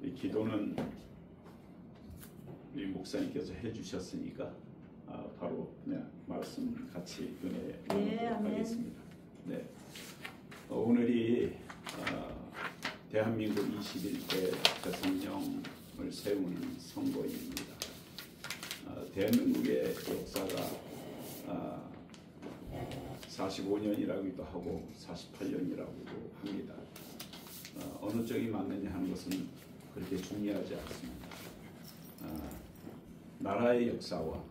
이 기도는 우리 목사님께서 해주셨으니까 바로 그냥 말씀 같이 은혜 나누도록 하겠습니다. 네, 오늘이 대한민국 21대 대통령을 세우는 선거입니다. 대한민국의 역사가 45년이라고도 하고 48년이라고도 합니다. 어느 쪽이 맞느냐 하는 것은 그렇게 중요하지 않습니다. 나라의 역사와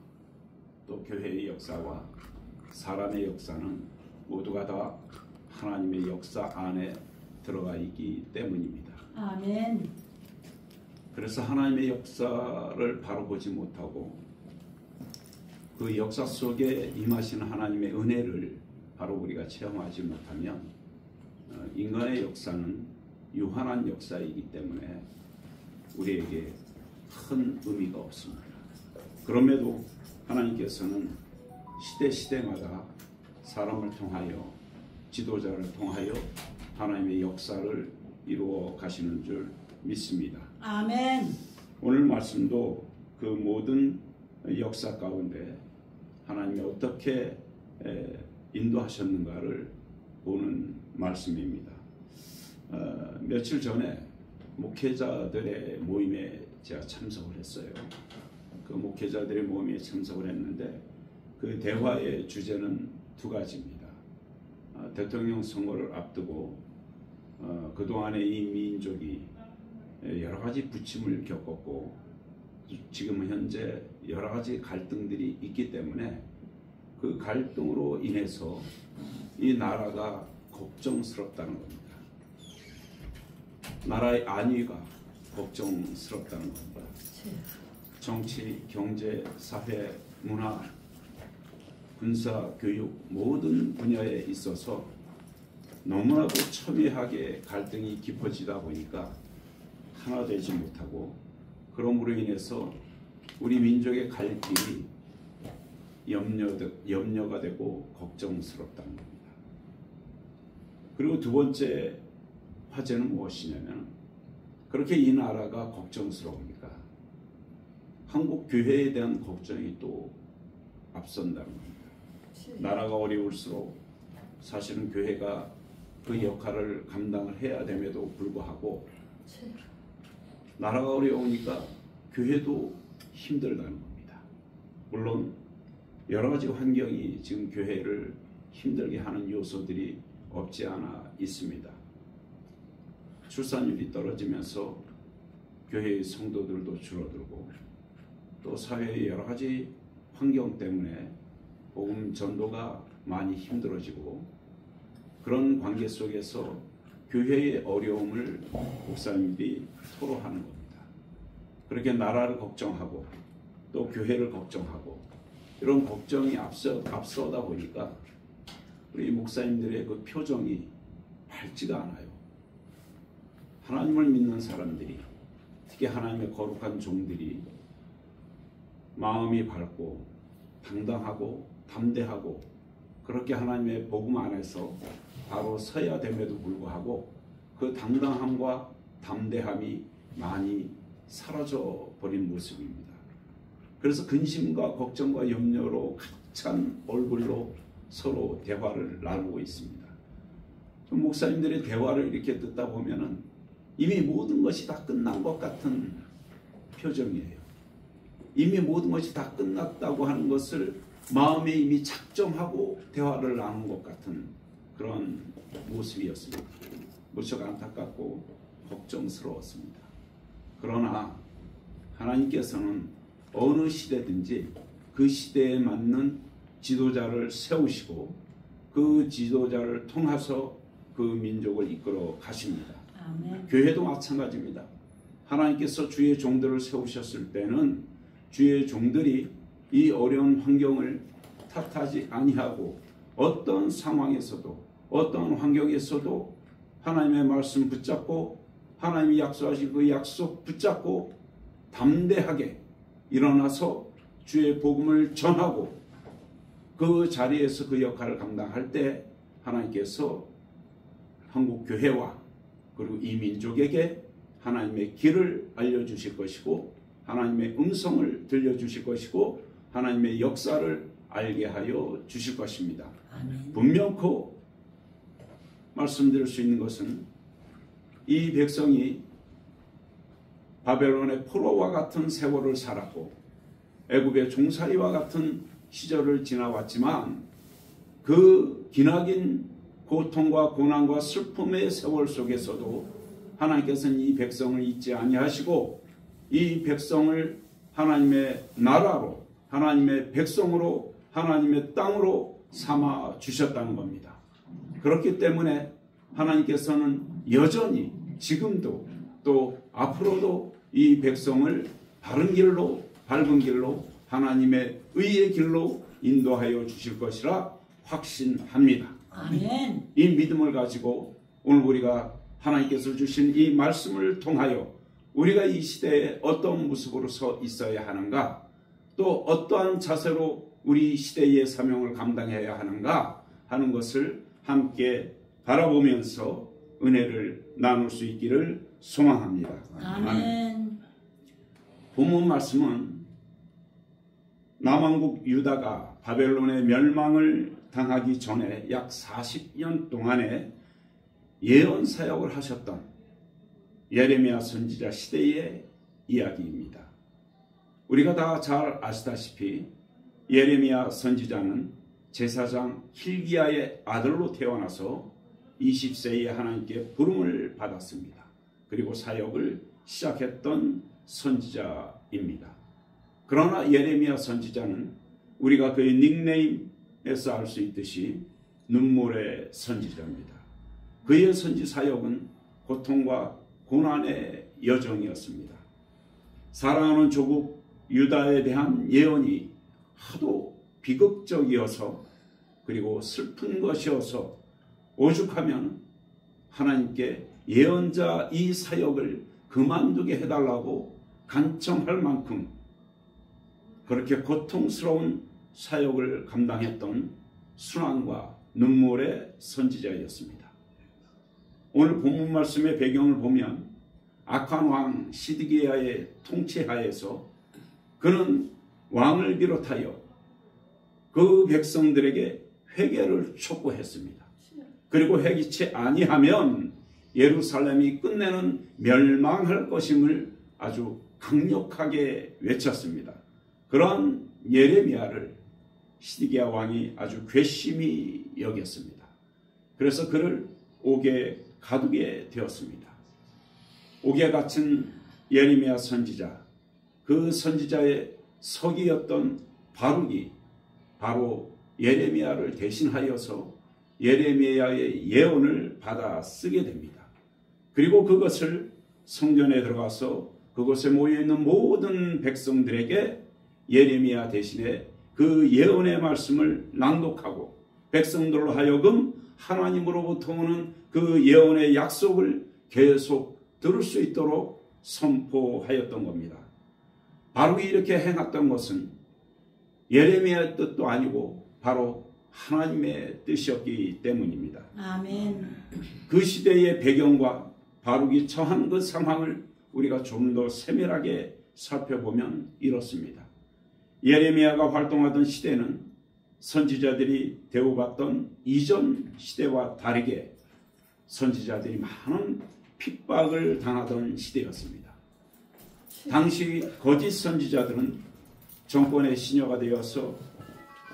또 교회의 역사와 사람의 역사는 모두가 다 하나님의 역사 안에 들어가 있기 때문입니다. 아멘. 그래서 하나님의 역사를 바로 보지 못하고 그 역사 속에 임하시는 하나님의 은혜를 바로 우리가 체험하지 못하면 인간의 역사는 유한한 역사이기 때문에 우리에게 큰 의미가 없습니다. 그럼에도 하나님께서는 시대마다 사람을 통하여 지도자를 통하여 하나님의 역사를 이루어 가시는 줄 믿습니다. 아멘. 오늘 말씀도 그 모든 역사 가운데 하나님이 어떻게 인도하셨는가를 보는 말씀입니다. 며칠 전에 목회자들의 모임에 제가 참석을 했어요. 그 목회자들의 모임에 참석을 했는데 그 대화의 주제는 두 가지입니다. 대통령 선거를 앞두고 그동안에 이 민족이 여러 가지 부침을 겪었고 지금 현재 여러 가지 갈등들이 있기 때문에 그 갈등으로 인해서 이 나라가 걱정스럽다는 겁니다. 나라의 안위가 걱정스럽다는 겁니다. 정치, 경제, 사회, 문화, 군사, 교육 모든 분야에 있어서 너무나도 첨예하게 갈등이 깊어지다 보니까 하나 되지 못하고 그러므로 인해서 우리 민족의 갈 길이 염려가 되고 걱정스럽다는 겁니다. 그리고 두 번째 화제는 무엇이냐면 그렇게 이 나라가 걱정스러우니까 한국 교회에 대한 걱정이 또 앞선다는 겁니다. 나라가 어려울수록 사실은 교회가 그 역할을 감당을 해야 됨에도 불구하고 나라가 어려우니까 교회도 힘들다는 겁니다. 물론 여러 가지 환경이 지금 교회를 힘들게 하는 요소들이 없지 않아 있습니다. 출산율이 떨어지면서 교회의 성도들도 줄어들고 또 사회의 여러 가지 환경 때문에 복음 전도가 많이 힘들어지고 그런 관계 속에서 교회의 어려움을 목사님들이 토로하는 겁니다. 그렇게 나라를 걱정하고 또 교회를 걱정하고 이런 걱정이 앞서다 보니까 우리 목사님들의 그 표정이 밝지가 않아요. 하나님을 믿는 사람들이 특히 하나님의 거룩한 종들이 마음이 밝고 당당하고 담대하고 그렇게 하나님의 복음 안에서 바로 서야 됨에도 불구하고 그 당당함과 담대함이 많이 사라져 버린 모습입니다. 그래서 근심과 걱정과 염려로 가득 찬 얼굴로 서로 대화를 나누고 있습니다. 목사님들의 대화를 이렇게 듣다 보면은 이미 모든 것이 다 끝난 것 같은 표정이에요. 이미 모든 것이 다 끝났다고 하는 것을 마음에 이미 작정하고 대화를 나눈 것 같은 그런 모습이었습니다. 무척 안타깝고 걱정스러웠습니다. 그러나 하나님께서는 어느 시대든지 그 시대에 맞는 지도자를 세우시고 그 지도자를 통해서 그 민족을 이끌어 가십니다. 아멘. 교회도 마찬가지입니다. 하나님께서 주의 종들을 세우셨을 때는 주의 종들이 이 어려운 환경을 탓하지 아니하고 어떤 상황에서도 어떤 환경에서도 하나님의 말씀 붙잡고 하나님이 약속하신 그 약속 붙잡고 담대하게 일어나서 주의 복음을 전하고 그 자리에서 그 역할을 감당할 때 하나님께서 한국 교회와 그리고 이 민족에게 하나님의 길을 알려주실 것이고 하나님의 음성을 들려주실 것이고 하나님의 역사를 알게 하여 주실 것입니다. 아멘. 분명코 말씀드릴 수 있는 것은 이 백성이 바벨론의 포로와 같은 세월을 살았고 애굽의 종살이와 같은 시절을 지나왔지만 그 기나긴 고통과 고난과 슬픔의 세월 속에서도 하나님께서는 이 백성을 잊지 아니하시고 이 백성을 하나님의 나라로 하나님의 백성으로 하나님의 땅으로 삼아 주셨다는 겁니다. 그렇기 때문에 하나님께서는 여전히 지금도 또 앞으로도 이 백성을 바른 길로 밝은 길로 하나님의 의의 길로 인도하여 주실 것이라 확신합니다. 아멘. 이 믿음을 가지고 오늘 우리가 하나님께서 주신 이 말씀을 통하여 우리가 이 시대에 어떤 모습으로 서 있어야 하는가, 또 어떠한 자세로 우리 시대의 사명을 감당해야 하는가 하는 것을 함께 바라보면서 은혜를 나눌 수 있기를 소망합니다. 아멘. 본문 말씀은 남왕국 유다가 바벨론의 멸망을 당하기 전에 약 40년 동안의 예언 사역을 하셨던 예레미야 선지자 시대의 이야기입니다. 우리가 다 잘 아시다시피 예레미야 선지자는 제사장 hil기야의 아들로 태어나서 20세에 하나님께 부름을 받았습니다. 그리고 사역을 시작했던 선지자입니다. 그러나 예레미야 선지자는 우리가 그의 닉네임에서 알 수 있듯이 눈물의 선지자입니다. 그의 선지 사역은 고통과 고난의 여정이었습니다. 사랑하는 조국 유다에 대한 예언이 하도 비극적이어서 그리고 슬픈 것이어서 오죽하면 하나님께 예언자 이 사역을 그만두게 해달라고 간청할 만큼 그렇게 고통스러운 사역을 감당했던 순환과 눈물의 선지자였습니다. 오늘 본문 말씀의 배경을 보면 악한 왕 시드기야의 통치하에서 그는 왕을 비롯하여 그 백성들에게 회개를 촉구했습니다. 그리고 회개치 아니하면 예루살렘이 끝내는 멸망할 것임을 아주 강력하게 외쳤습니다. 그런 예레미야를 시드기야 왕이 아주 괘씸히 여겼습니다. 그래서 그를 옥에 가두게 되었습니다. 옥에 갇힌 예레미야 선지자, 그 선지자의 서기였던 바룩이 바로 예레미야를 대신하여서 예레미야의 예언을 받아 쓰게 됩니다. 그리고 그것을 성전에 들어가서 그곳에 모여있는 모든 백성들에게 예레미야 대신에 그 예언의 말씀을 낭독하고 백성들로 하여금 하나님으로부터 오는 그 예언의 약속을 계속 들을 수 있도록 선포하였던 겁니다. 바룩이 이렇게 행했던 것은 예레미야의 뜻도 아니고 바로 하나님의 뜻이었기 때문입니다. 아멘. 그 시대의 배경과 바룩이 처한 그 상황을 우리가 좀 더 세밀하게 살펴보면 이렇습니다. 예레미야가 활동하던 시대는 선지자들이 대우받던 이전 시대와 다르게 선지자들이 많은 핍박을 당하던 시대였습니다. 당시 거짓 선지자들은 정권의 시녀가 되어서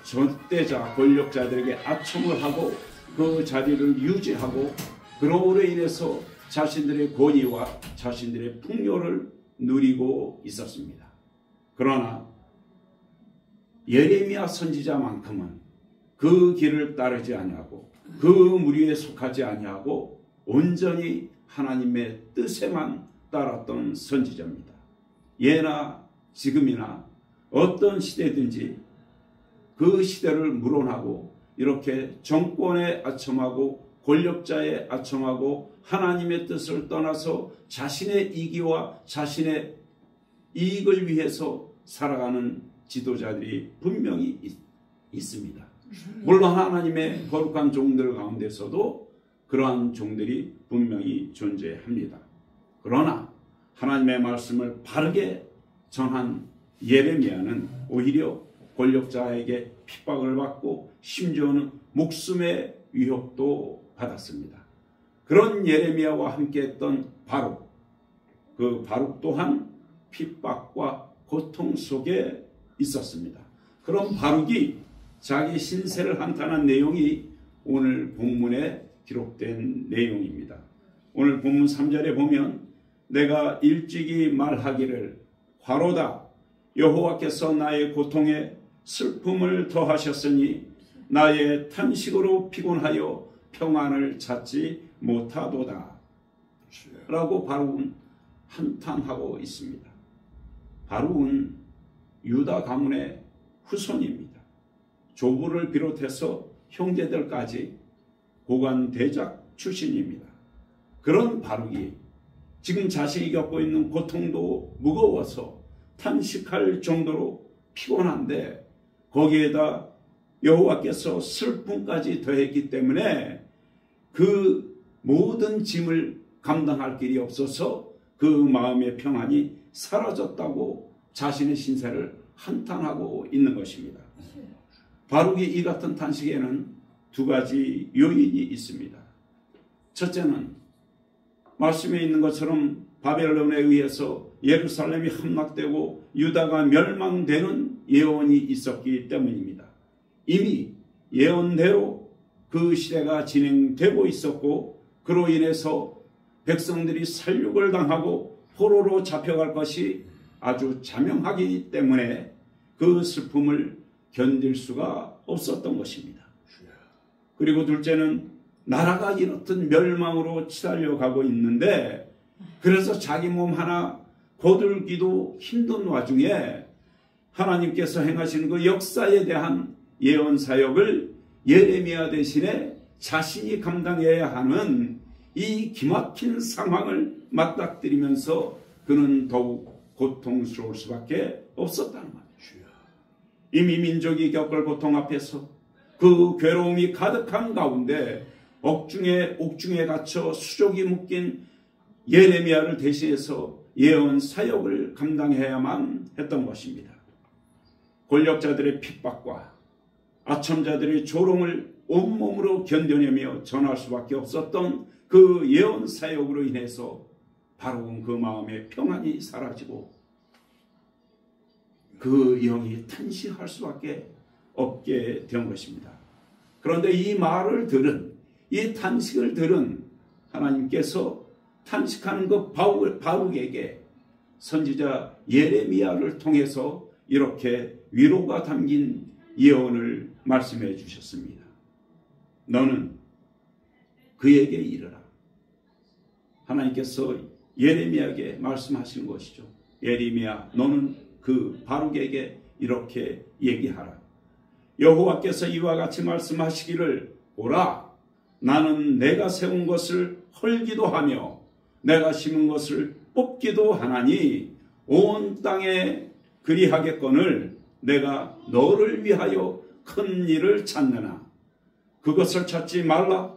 절대자 권력자들에게 아첨을 하고 그 자리를 유지하고 그로 인해서 자신들의 권위와 자신들의 풍요를 누리고 있었습니다. 그러나 예레미야 선지자만큼은 그 길을 따르지 아니하고 그 무리에 속하지 아니하고 온전히 하나님의 뜻에만 따랐던 선지자입니다. 예나 지금이나 어떤 시대든지 그 시대를 물어나고 이렇게 정권에 아첨하고 권력자에 아첨하고 하나님의 뜻을 떠나서 자신의 이기와 자신의 이익을 위해서 살아가는 지도자들이 분명히 있습니다. 물론 하나님의 거룩한 종들 가운데서도 그러한 종들이 분명히 존재합니다. 그러나 하나님의 말씀을 바르게 전한 예레미야는 오히려 권력자에게 핍박을 받고 심지어는 목숨의 위협도 받았습니다. 그런 예레미야와 함께했던 바룩, 그 바룩 또한 핍박과 고통 속에 있었습니다. 그런 바룩이 자기 신세를 한탄한 내용이 오늘 본문에 기록된 내용입니다. 오늘 본문 3절에 보면 내가 일찍이 말하기를 화로다 여호와께서 나의 고통에 슬픔을 더하셨으니 나의 탄식으로 피곤하여 평안을 찾지 못하도다 라고 바룩은 한탄하고 있습니다. 바룩은 유다 가문의 후손입니다. 조부를 비롯해서 형제들까지 고관 대작 출신입니다. 그런 바룩이 지금 자신이 겪고 있는 고통도 무거워서 탄식할 정도로 피곤한데 거기에다 여호와께서 슬픔까지 더했기 때문에 그 모든 짐을 감당할 길이 없어서 그 마음의 평안이 사라졌다고 자신의 신세를 한탄하고 있는 것입니다. 바룩이 이 같은 탄식에는 두 가지 요인이 있습니다. 첫째는 말씀에 있는 것처럼 바벨론에 의해서 예루살렘이 함락되고 유다가 멸망되는 예언이 있었기 때문입니다. 이미 예언대로 그 시대가 진행되고 있었고 그로 인해서 백성들이 살육을 당하고 포로로 잡혀갈 것이 아주 자명하기 때문에 그 슬픔을 견딜 수가 없었던 것입니다. 그리고 둘째는 나라가 이렇듯 멸망으로 치달려 가고 있는데 그래서 자기 몸 하나 거들기도 힘든 와중에 하나님께서 행하시는 그 역사에 대한 예언 사역을 예레미야 대신에 자신이 감당해야 하는 이 기막힌 상황을 맞닥뜨리면서 그는 더욱 고통스러울 수밖에 없었다는 말이에요. 이미 민족이 겪을 고통 앞에서 그 괴로움이 가득한 가운데 옥중에 갇혀 수족이 묶인 예레미야를 대신해서 예언 사역을 감당해야만 했던 것입니다. 권력자들의 핍박과 아첨자들의 조롱을 온몸으로 견뎌내며 전할 수밖에 없었던 그 예언 사역으로 인해서 바룩은 그 마음의 평안이 사라지고 그 영이 탄식할 수밖에 없게 된 것입니다. 그런데 이 말을 들은 이 탄식을 들은 하나님께서 탄식하는 그 바룩에게 선지자 예레미야를 통해서 이렇게 위로가 담긴 예언을 말씀해 주셨습니다. 너는 그에게 이르라. 하나님께서 예레미야에게 말씀하시는 것이죠. 예레미야 너는 그 바룩에게 이렇게 얘기하라. 여호와께서 이와 같이 말씀하시기를 보라 나는 내가 세운 것을 헐기도 하며 내가 심은 것을 뽑기도 하나니 온 땅에 그리하겠거늘 내가 너를 위하여 큰 일을 찾느나 그것을 찾지 말라.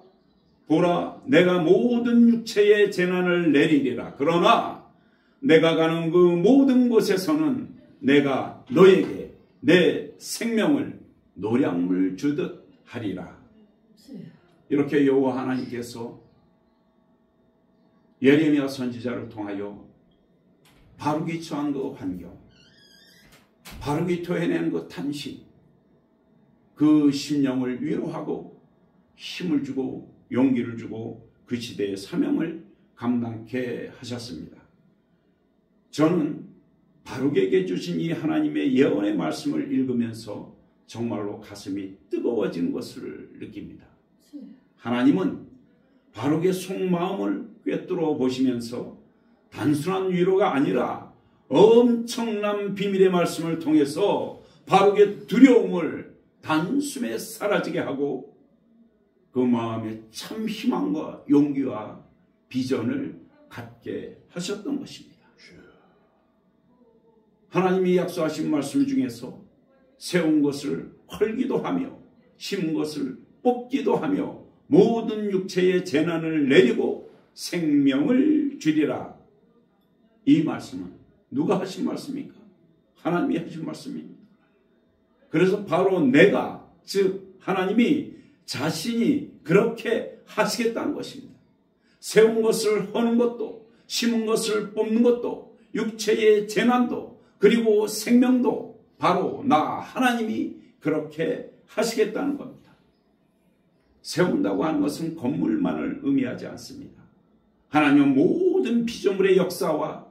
보라 내가 모든 육체의 재난을 내리리라. 그러나 내가 가는 그 모든 곳에서는 내가 너에게 내 생명을 노량물 주듯 하리라. 이렇게 여호와 하나님께서 예레미야 선지자를 통하여 바룩이 처한 그 환경, 바룩이 토해낸 그 탄식, 그 심령을 위로하고 힘을 주고 용기를 주고 그 시대의 사명을 감당케 하셨습니다. 저는 바룩에게 주신 이 하나님의 예언의 말씀을 읽으면서 정말로 가슴이 뜨거워지는 것을 느낍니다. 하나님은 바룩의 속마음을 꿰뚫어 보시면서 단순한 위로가 아니라 엄청난 비밀의 말씀을 통해서 바룩의 두려움을 단숨에 사라지게 하고 그 마음에 참 희망과 용기와 비전을 갖게 하셨던 것입니다. 하나님이 약속하신 말씀 중에서 세운 것을 헐기도 하며 심은 것을 뽑기도 하며 모든 육체의 재난을 내리고 생명을 주리라. 이 말씀은 누가 하신 말씀입니까? 하나님이 하신 말씀입니다. 그래서 바로 내가, 즉 하나님이 자신이 그렇게 하시겠다는 것입니다. 세운 것을 허는 것도, 심은 것을 뽑는 것도, 육체의 재난도, 그리고 생명도 바로 나 하나님이 그렇게 하시겠다는 겁니다. 세운다고 하는 것은 건물만을 의미하지 않습니다. 하나님은 모든 피조물의 역사와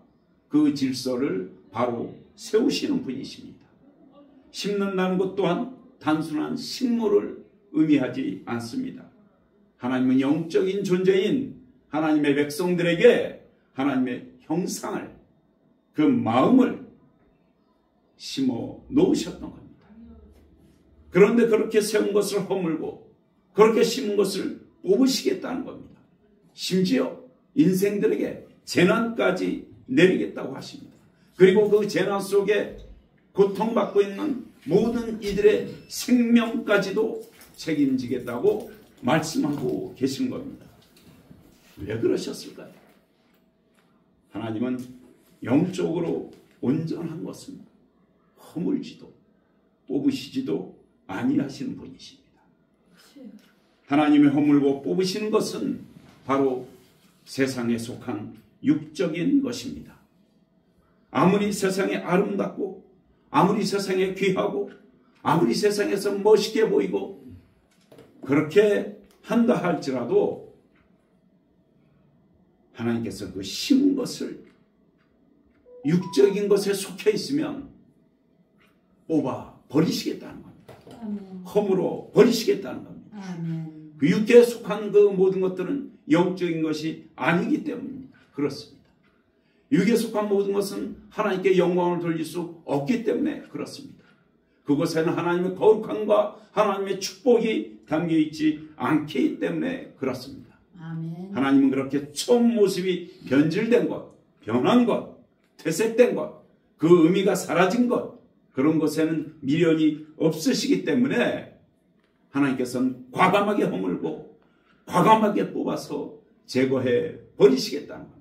그 질서를 바로 세우시는 분이십니다. 심는다는 것 또한 단순한 식물을 의미하지 않습니다. 하나님은 영적인 존재인 하나님의 백성들에게 하나님의 형상을, 그 마음을 심어 놓으셨던 겁니다. 그런데 그렇게 세운 것을 허물고 그렇게 심은 것을 뽑으시겠다는 겁니다. 심지어 인생들에게 재난까지 내리겠다고 하십니다. 그리고 그 재난 속에 고통받고 있는 모든 이들의 생명까지도 책임지겠다고 말씀하고 계신 겁니다. 왜 그러셨을까요? 하나님은 영적으로 온전한 것은 허물지도 뽑으시지도 아니하시는 분이십니다. 하나님의 허물고 뽑으시는 것은 바로 세상에 속한 육적인 것입니다. 아무리 세상에 아름답고 아무리 세상에 귀하고 아무리 세상에서 멋있게 보이고 그렇게 한다 할지라도 하나님께서 그 심은 것을 육적인 것에 속해 있으면 뽑아 버리시겠다는 겁니다. 아멘. 허물어 버리시겠다는 겁니다. 아멘. 그 육계에 속한 그 모든 것들은 영적인 것이 아니기 때문입니다. 그렇습니다. 육에 속한 모든 것은 하나님께 영광을 돌릴 수 없기 때문에 그렇습니다. 그곳에는 하나님의 거룩함과 하나님의 축복이 담겨있지 않기 때문에 그렇습니다. 아멘. 하나님은 그렇게 처음 모습이 변질된 것, 변한 것, 퇴색된 것, 그 의미가 사라진 것, 그런 것에는 미련이 없으시기 때문에 하나님께서는 과감하게 허물고 과감하게 뽑아서 제거해 버리시겠다는 겁니다.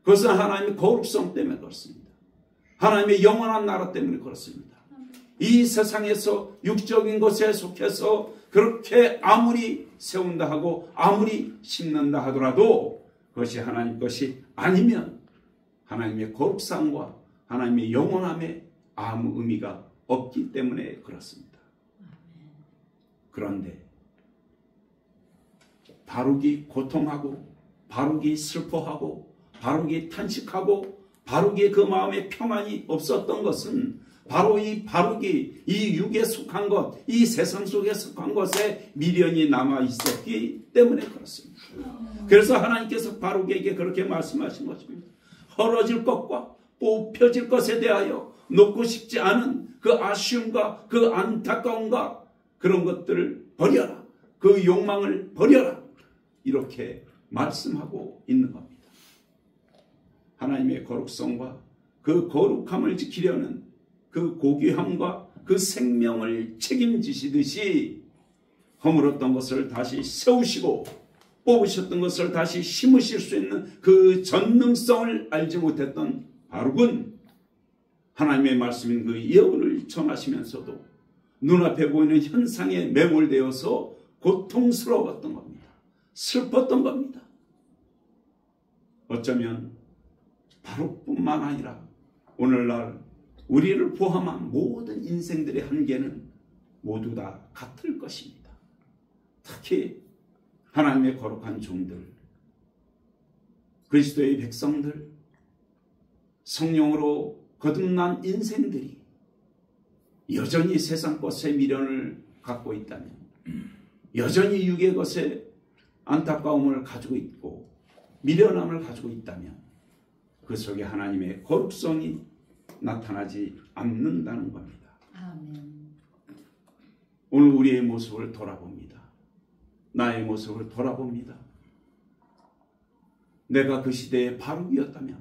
그것은 하나님의 거룩성 때문에 그렇습니다. 하나님의 영원한 나라 때문에 그렇습니다. 이 세상에서 육적인 것에 속해서 그렇게 아무리 세운다 하고 아무리 심는다 하더라도 그것이 하나님 것이 아니면 하나님의 거룩상과 하나님의 영원함에 아무 의미가 없기 때문에 그렇습니다. 그런데 바룩이 고통하고 바룩이 슬퍼하고 바룩이 탄식하고 바룩이 그 마음에 평안이 없었던 것은 바로 이 바룩이 이 육에 속한 것, 이 세상 속에 속한 것에 미련이 남아 있었기 때문에 그렇습니다. 그래서 하나님께서 바룩에게 그렇게 말씀하신 것입니다. 헐어질 것과 뽑혀질 것에 대하여 놓고 싶지 않은 그 아쉬움과 그 안타까움과 그런 것들을 버려라. 그 욕망을 버려라. 이렇게 말씀하고 있는 겁니다. 하나님의 거룩성과 그 거룩함을 지키려는 그 고귀함과 그 생명을 책임지시듯이 허물었던 것을 다시 세우시고 뽑으셨던 것을 다시 심으실 수 있는 그 전능성을 알지 못했던 바룩은 하나님의 말씀인 그 예언을 전하시면서도 눈앞에 보이는 현상에 매몰되어서 고통스러웠던 겁니다. 슬펐던 겁니다. 어쩌면 바룩뿐만 아니라 오늘날 우리를 포함한 모든 인생들의 한계는 모두 다 같을 것입니다. 특히 하나님의 거룩한 종들, 그리스도의 백성들, 성령으로 거듭난 인생들이 여전히 세상 것에 미련을 갖고 있다면, 여전히 육의 것에 안타까움을 가지고 있고 미련함을 가지고 있다면 그 속에 하나님의 거룩성이 나타나지 않는다는 겁니다. 아멘. 오늘 우리의 모습을 돌아봅니다. 나의 모습을 돌아봅니다. 내가 그 시대의 바룩이었다면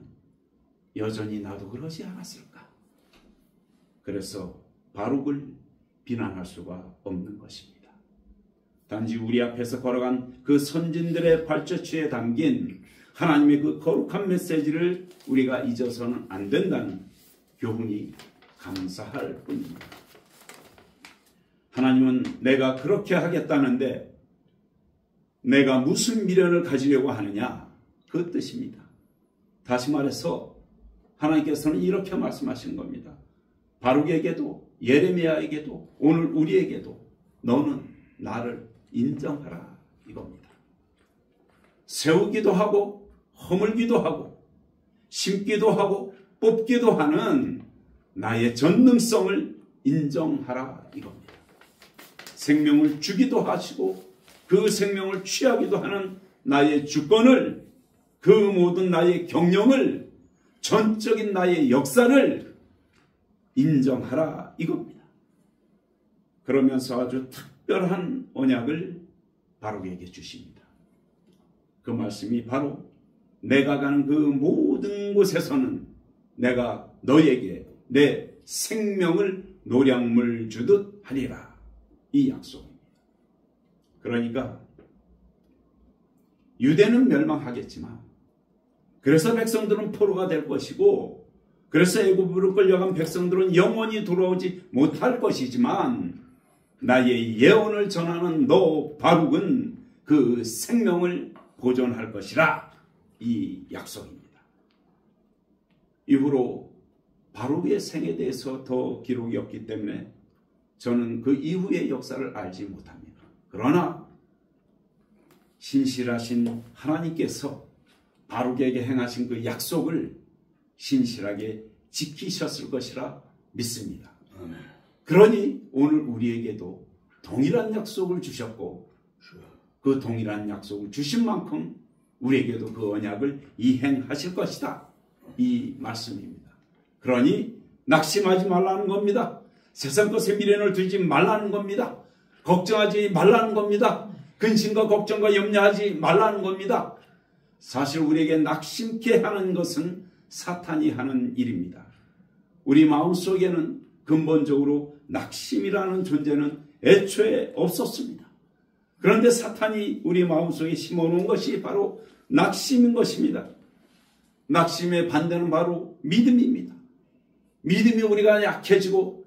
여전히 나도 그러지 않았을까? 그래서 바룩을 비난할 수가 없는 것입니다. 단지 우리 앞에서 걸어간 그 선진들의 발자취에 담긴 하나님의 그 거룩한 메시지를 우리가 잊어서는 안 된다는 교훈이 감사할 뿐입니다. 하나님은 내가 그렇게 하겠다는데 내가 무슨 미련을 가지려고 하느냐, 그 뜻입니다. 다시 말해서 하나님께서는 이렇게 말씀하시는 겁니다. 바룩에게도 예레미야에게도 오늘 우리에게도 너는 나를 인정하라, 이겁니다. 세우기도 하고 허물기도 하고 심기도 하고 뽑기도 하는 나의 전능성을 인정하라, 이겁니다. 생명을 주기도 하시고 그 생명을 취하기도 하는 나의 주권을, 그 모든 나의 경영을, 전적인 나의 역사를 인정하라, 이겁니다. 그러면서 아주 특별한 언약을 바룩에게 주십니다. 그 말씀이 바로 내가 가는 그 모든 곳에서는 내가 너에게 내 생명을 노량물 주듯 하리라, 이 약속입니다. 그러니까 유대는 멸망하겠지만, 그래서 백성들은 포로가 될 것이고, 그래서 애굽으로 끌려간 백성들은 영원히 돌아오지 못할 것이지만, 나의 예언을 전하는 너 바룩은 그 생명을 보존할 것이라, 이 약속입니다. 이후로 바룩의 생에 대해서 더 기록이 없기 때문에 저는 그 이후의 역사를 알지 못합니다. 그러나 신실하신 하나님께서 바룩에게 행하신 그 약속을 신실하게 지키셨을 것이라 믿습니다. 그러니 오늘 우리에게도 동일한 약속을 주셨고, 그 동일한 약속을 주신 만큼 우리에게도 그 언약을 이행하실 것이다, 이 말씀입니다. 그러니 낙심하지 말라는 겁니다. 세상 것에 미련을 두지 말라는 겁니다. 걱정하지 말라는 겁니다. 근심과 걱정과 염려하지 말라는 겁니다. 사실 우리에게 낙심케 하는 것은 사탄이 하는 일입니다. 우리 마음속에는 근본적으로 낙심이라는 존재는 애초에 없었습니다. 그런데 사탄이 우리 마음속에 심어놓은 것이 바로 낙심인 것입니다. 낙심의 반대는 바로 믿음입니다. 믿음이 우리가 약해지고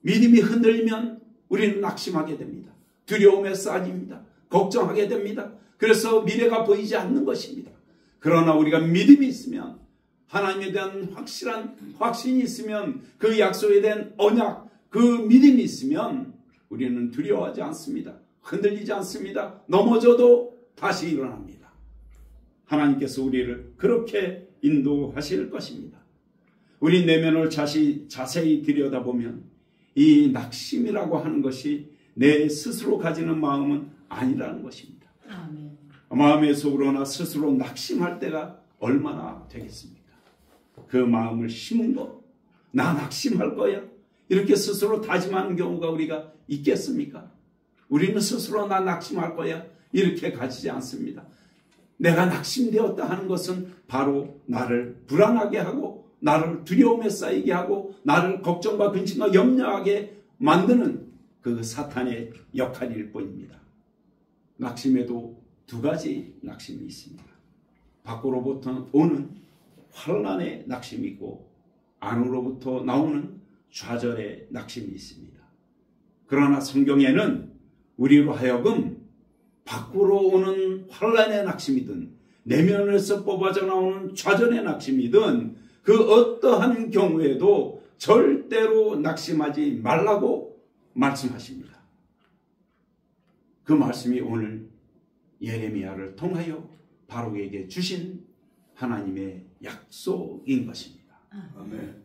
믿음이 흔들리면 우리는 낙심하게 됩니다. 두려움에 쌓입니다. 걱정하게 됩니다. 그래서 미래가 보이지 않는 것입니다. 그러나 우리가 믿음이 있으면, 하나님에 대한 확실한 확신이 있으면, 그 약속에 대한 언약, 그 믿음이 있으면 우리는 두려워하지 않습니다. 흔들리지 않습니다. 넘어져도 다시 일어납니다. 하나님께서 우리를 그렇게 인도하실 것입니다. 우리 내면을 자세히 들여다보면 이 낙심이라고 하는 것이 내 스스로 가지는 마음은 아니라는 것입니다. 아멘. 마음의 속으로나 스스로 낙심할 때가 얼마나 되겠습니까? 그 마음을 심은 것, 나 낙심할 거야, 이렇게 스스로 다짐하는 경우가 우리가 있겠습니까? 우리는 스스로 나 낙심할 거야 이렇게 가지지 않습니다. 내가 낙심되었다 하는 것은 바로 나를 불안하게 하고 나를 두려움에 쌓이게 하고 나를 걱정과 근심과 염려하게 만드는 그 사탄의 역할일 뿐입니다. 낙심에도 두 가지 낙심이 있습니다. 밖으로부터 오는 환난의 낙심이 있고 안으로부터 나오는 좌절의 낙심이 있습니다. 그러나 성경에는 우리로 하여금 밖으로 오는 환난의 낙심이든 내면에서 뽑아져 나오는 좌절의 낙심이든 그 어떠한 경우에도 절대로 낙심하지 말라고 말씀하십니다. 그 말씀이 오늘 예레미야를 통하여 바룩에게 주신 하나님의 약속인 것입니다. 아멘.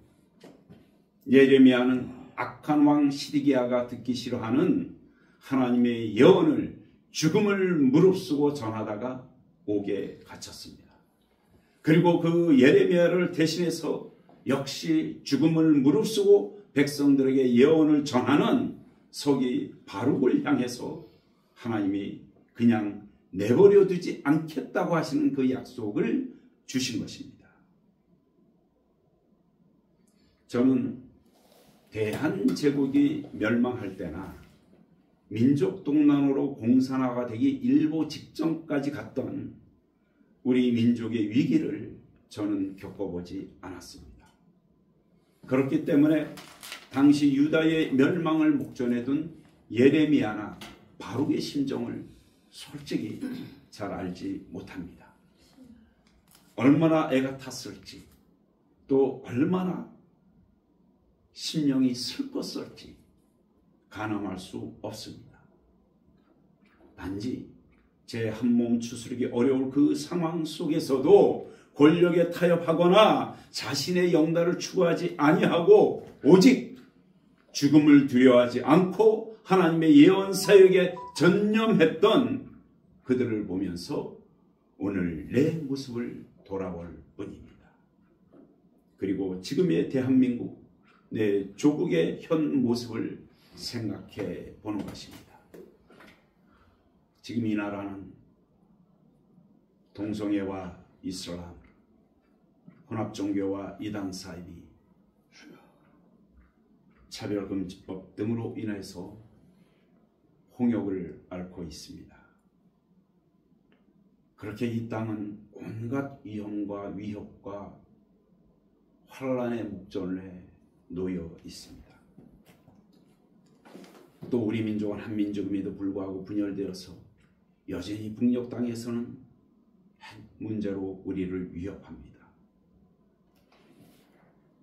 예레미야는 악한 왕 시드기야가 듣기 싫어하는 하나님의 예언을 죽음을 무릅쓰고 전하다가 옥에 갇혔습니다. 그리고 그 예레미야를 대신해서 역시 죽음을 무릅쓰고 백성들에게 예언을 전하는 서기 바룩을 향해서 하나님이 그냥 내버려 두지 않겠다고 하시는 그 약속을 주신 것입니다. 저는 대한제국이 멸망할 때나 민족 동란으로 공산화가 되기 일보 직전까지 갔던 우리 민족의 위기를 저는 겪어보지 않았습니다. 그렇기 때문에 당시 유다의 멸망을 목전에 둔 예레미야나 바룩의 심정을 솔직히 잘 알지 못합니다. 얼마나 애가 탔을지, 또 얼마나 심령이 슬펐을지 가늠할 수 없습니다. 단지 제 한몸 추스르기 어려울 그 상황 속에서도 권력에 타협하거나 자신의 영달을 추구하지 아니하고 오직 죽음을 두려워하지 않고 하나님의 예언 사역에 전념했던 그들을 보면서 오늘 내 모습을 돌아볼 뿐입니다. 그리고 지금의 대한민국, 내 조국의 현 모습을 생각해 보는 것입니다. 지금 이 나라는 동성애와 이슬람, 혼합종교와 이단 사이비, 차별금지법 등으로 인해서 홍역을 앓고 있습니다. 그렇게 이 땅은 온갖 위험과 위협과 환란의 목전에 놓여 있습니다. 또 우리 민족은 한민족임에도 불구하고 분열되어서 여전히 북녘 땅에서는 핵 문제로 우리를 위협합니다.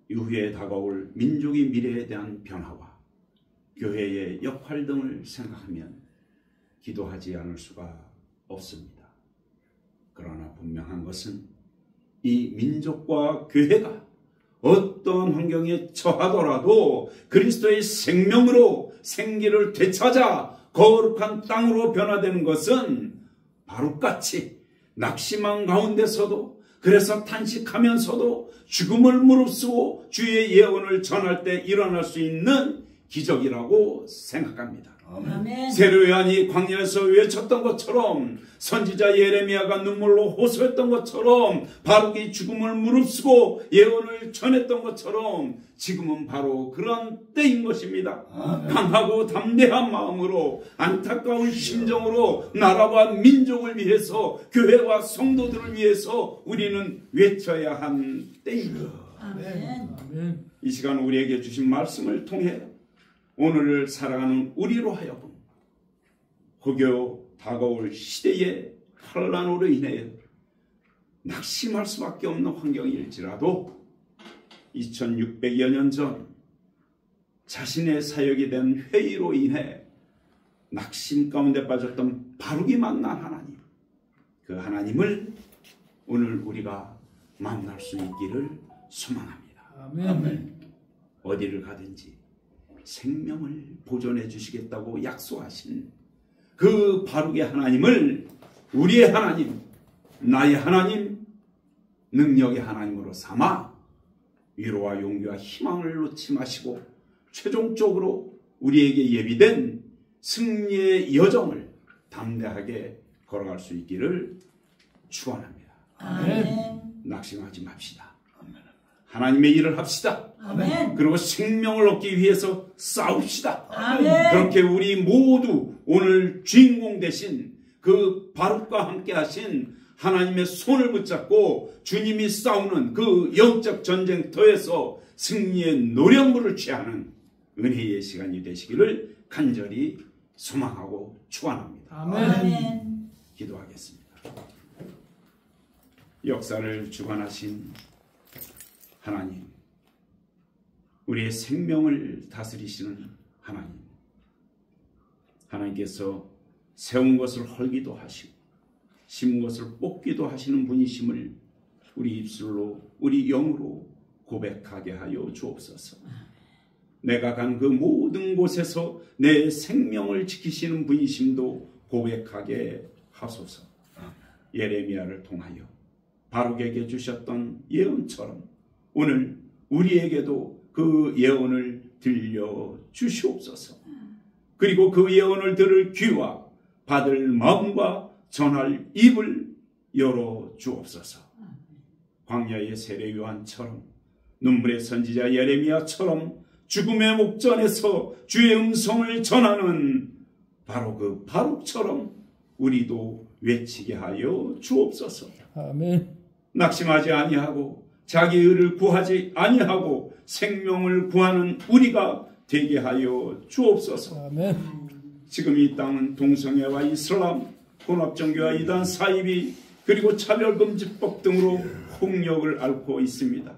이후에 다가올 민족의 미래에 대한 변화와 교회의 역할 등을 생각하면 기도하지 않을 수가 없습니다. 그러나 분명한 것은 이 민족과 교회가 어떠한 환경에 처하더라도 그리스도의 생명으로 생기를 되찾아 거룩한 땅으로 변화되는 것은 바룩같이 낙심한 가운데서도, 그래서 탄식하면서도 죽음을 무릅쓰고 주의 예언을 전할 때 일어날 수 있는 기적이라고 생각합니다. 아멘. 세례 요한이 광야에서 외쳤던 것처럼, 선지자 예레미야가 눈물로 호소했던 것처럼, 바룩이 죽음을 무릅쓰고 예언을 전했던 것처럼 지금은 바로 그런 때인 것입니다. 강하고 담대한 마음으로, 안타까운 심정으로 나라와 민족을 위해서, 교회와 성도들을 위해서 우리는 외쳐야 한 때입니다. 아멘. 이 시간 우리에게 주신 말씀을 통해 오늘을 살아가는 우리로 하여금 혹여 다가올 시대의 환란으로 인해 낙심할 수밖에 없는 환경일지라도 2600여 년 전 자신의 사역이 된 회의로 인해 낙심 가운데 빠졌던 바룩이 만난 하나님, 그 하나님을 오늘 우리가 만날 수 있기를 소망합니다. 아멘. 어디를 가든지 생명을 보존해 주시겠다고 약속하신 그 바룩의 하나님을 우리의 하나님, 나의 하나님, 능력의 하나님으로 삼아 위로와 용기와 희망을 놓지 마시고 최종적으로 우리에게 예비된 승리의 여정을 담대하게 걸어갈 수 있기를 축원합니다. 아멘. 낙심하지 맙시다. 하나님의 일을 합시다. 아멘. 그리고 생명을 얻기 위해서 싸웁시다. 아멘. 그렇게 우리 모두 오늘 주인공 되신 그 바룩과 함께 하신 하나님의 손을 붙잡고 주님이 싸우는 그 영적 전쟁터에서 승리의 노련물을 취하는 은혜의 시간이 되시기를 간절히 소망하고 축원합니다. 아멘. 기도하겠습니다. 역사를 주관하신 하나님, 우리의 생명을 다스리시는 하나님, 하나님께서 세운 것을 헐기도 하시고 심은 것을 뽑기도 하시는 분이심을 우리 입술로, 우리 영으로 고백하게 하여 주옵소서. 내가 간 그 모든 곳에서 내 생명을 지키시는 분이심도 고백하게 하소서. 예레미야를 통하여 바룩에게 주셨던 예언처럼 오늘 우리에게도 그 예언을 들려 주시옵소서. 그리고 그 예언을 들을 귀와 받을 마음과 전할 입을 열어 주옵소서. 광야의 세례 요한처럼, 눈물의 선지자 예레미야처럼 죽음의 목전에서 주의 음성을 전하는 바로 그 바룩처럼 우리도 외치게 하여 주옵소서. 아멘. 낙심하지 아니하고 자기 의를 구하지 아니하고 생명을 구하는 우리가 되게 하여 주옵소서. 아멘. 지금 이 땅은 동성애와 이슬람, 혼합종교와 이단 사이비, 그리고 차별금지법 등으로 폭력을 앓고 있습니다.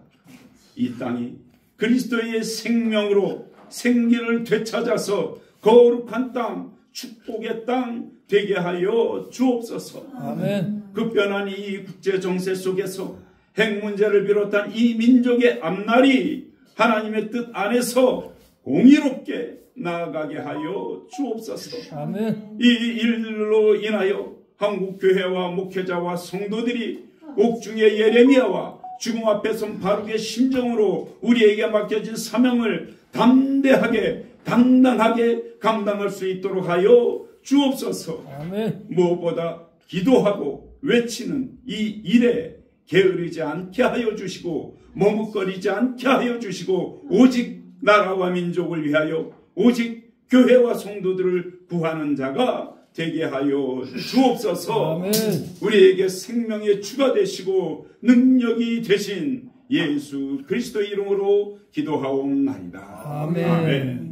이 땅이 그리스도의 생명으로 생기를 되찾아서 거룩한 땅, 축복의 땅 되게 하여 주옵소서. 아멘. 급변한 이 국제 정세 속에서 핵 문제를 비롯한 이 민족의 앞날이 하나님의 뜻 안에서 공의롭게 나아가게 하여 주옵소서. 아멘. 이 일로 인하여 한국 교회와 목회자와 성도들이 옥중의 예레미야와 죽음 앞에 선 바룩의 심정으로 우리에게 맡겨진 사명을 담대하게 당당하게 감당할 수 있도록 하여 주옵소서. 아멘. 무엇보다 기도하고 외치는 이 일에 게으르지 않게 하여 주시고 머뭇거리지 않게 하여 주시고 오직 나라와 민족을 위하여 오직 교회와 성도들을 구하는 자가 되게 하여 주옵소서. 아멘. 우리에게 생명의 주가 되시고 능력이 되신 예수 그리스도 이름으로 기도하옵나이다. 아멘. 아멘.